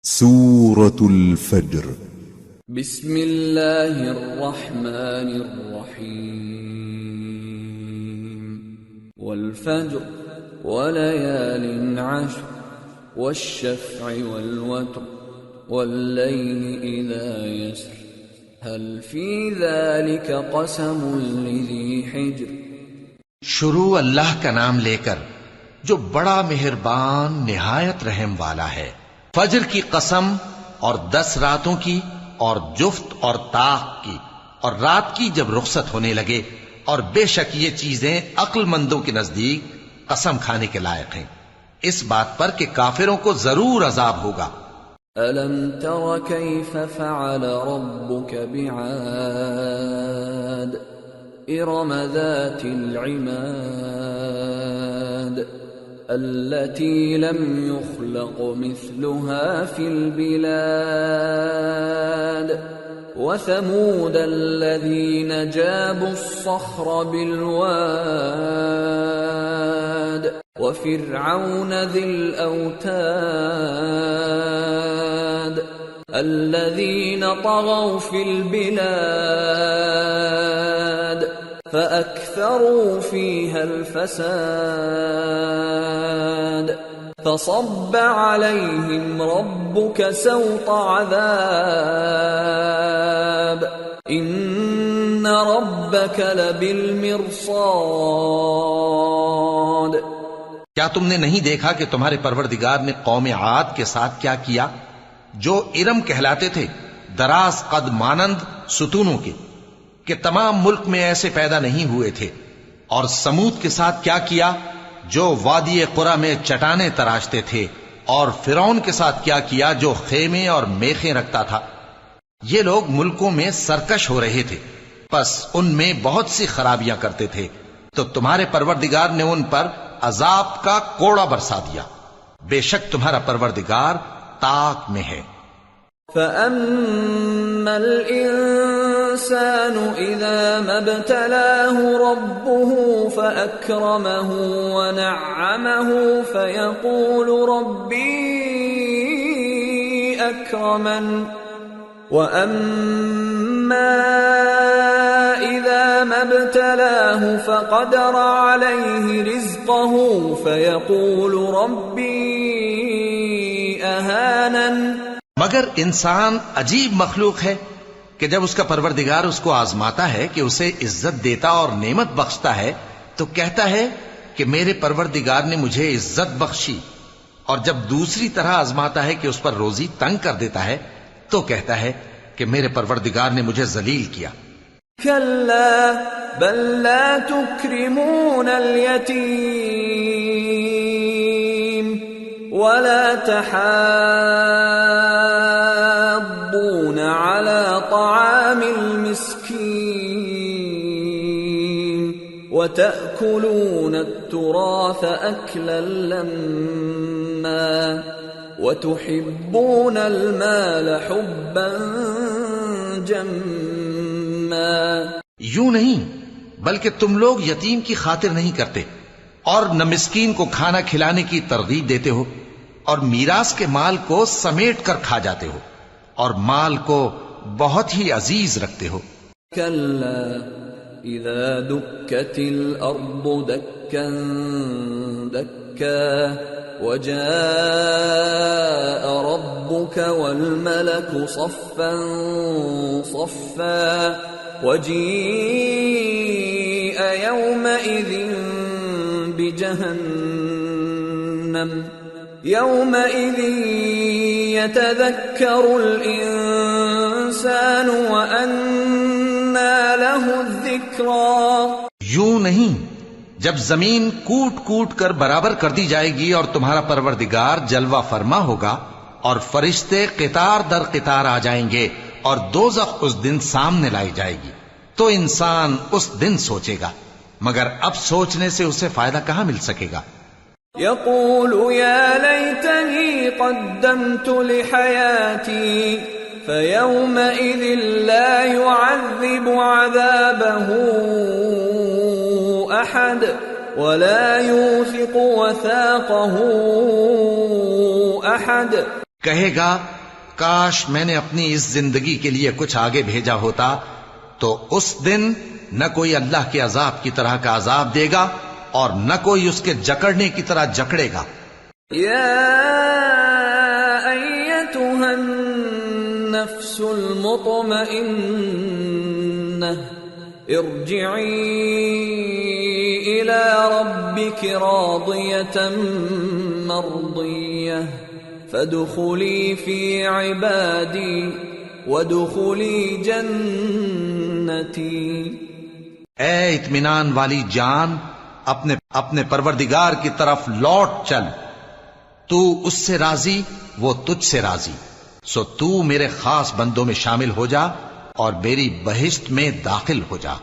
سورة الفجر بسم الله الرحمن الرحيم والفجر وليال عشر والشفع والوتر والليل إذا يسر هل في ذلك قسم لذي حجر شروع اللہ کا نام لے کر جو بڑا مہربان نہایت رحم والا ہے۔ فجر کی قسم اور 10 راتوں کی اور جفت اور طاق کی اور رات کی جب رخصت ہونے لگے، اور بے شک یہ چیزیں عقل مندوں کے نزدیک قسم کھانے کے لائق ہیں، اس بات پر کہ کافروں کو ضرور عذاب ہوگا۔ أَلَمْ تَرَ كَيْفَ فَعَلَ رَبُّكَ بِعَادٍ إِرَمَ ذَاتِ الْعِمَادِ التي لم يخلق مثلها في البلاد وثمود الذين جابوا الصخر بالواد وفرعون ذي الأوتاد الذين طغوا في البلاد فأكثروا فيها الفساد فصب عليهم ربك سوط عذاب إن ربك لبالمرصاد۔ کیا تم نے نہیں دیکھا کہ تمہارے پروردگار نے قوم عاد کے ساتھ کیا کیا، جو ارم کہلاتے تھے، دراز قد مانند ستونوں کے، کہ تمام ملک میں ایسے پیدا نہیں ہوئے تھے، اور سمود کے ساتھ کیا کیا جو وادی قرا میں چٹانیں تراشتے تھے، اور فرعون کے ساتھ کیا کیا جو خیمے اور میخیں رکھتا تھا۔ یہ لوگ ملکوں میں سرکش ہو رہے تھے، پس ان میں بہت سی خرابیاں کرتے تھے، تو تمہارے پروردگار نے ان پر عذاب کا کوڑا برسا دیا۔ بے شک تمہارا پروردگار طاق میں ہے۔ فَأَمَّا الْإِنسَانُ إِذَا مَا ابْتَلَاهُ رَبُّهُ فَأَكْرَمَهُ وَنَعَّمَهُ فَيَقُولُ رَبِّي أَكْرَمَنِ وَأَمَّا إِذَا مَا ابْتَلَاهُ فَقَدَرَ عَلَيْهِ رِزْقَهُ فَيَقُولُ رَبِّي أَهَانَنِ۔ مگر انسان عجیب مخلوق ہے کہ جب اس کا پروردگار اس کو آزماتا ہے کہ اسے عزت دیتا اور نعمت بخشتا ہے تو کہتا ہے کہ میرے پروردگار نے مجھے عزت بخشی، اور جب دوسری طرح آزماتا ہے کہ اس پر روزی تنگ کر دیتا ہے تو کہتا ہے کہ میرے پروردگار نے مجھے ذلیل کیا۔ كلا بل لا تكرمون اليتيم ولا تحاضون على طعام المسكين وتأكلون التراث أكلا لما وتحبون المال حبا جما۔ یوں نہیں، بلکہ تم لوگ یتیم کی خاطر نہیں کرتے، اور نہ مسکین کو کھانا کھلانے کی ترغیب دیتے ہو، اور میراث کے مال کو سمیٹ کر کھا جاتے ہو، اور مال کو بہت ہی عزیز رکھتے ہو۔ كلا إذا دكت الأرض دكا دكا وجاء ربك والملك صفا صفا وجيء يومئذ بجهنم يومئذ يتذكر الإنسان وأنى له الذكرى۔ یوں نہیں، جب زمین کوٹ کوٹ کر برابر کر دی جائے گی اور تمہارا پروردگار جلوہ فرما ہوگا، اور فرشتے قطار در قطار آ جائیں گے، اور دوزخ اس دن سامنے لائی جائے گی، تو انسان اس دن سوچے گا، مگر اب سوچنے سے اسے فائدہ کہاں مل سکے گا۔ يقول يا ليتني قدمت لحياتي فيومئذ لا يعذب عذابه أحد ولا يوثق وثاقه أحد۔ کہے گا کاش میں نے اپنی اس زندگی کے لیے کچھ آگے بھیجا ہوتا، تو اس دن نہ کوئی اللہ کے عذاب کی طرح کا عذاب دے گا اور نہ کوئی اس کے جکڑنے کی طرح جکڑے گا۔ یا ایتها النفس المطمئنة ارجعی الى ربك راضية مرضية فادخلی فی عبادی وادخلی جنتی۔ اے اطمینان والی جان، اپنے پروردگار کی طرف لوٹ چل، تو اس سے راضی، وہ تجھ سے راضی، سو تو میرے خاص بندوں میں شامل ہو جا اور میری بہشت میں داخل ہو جا۔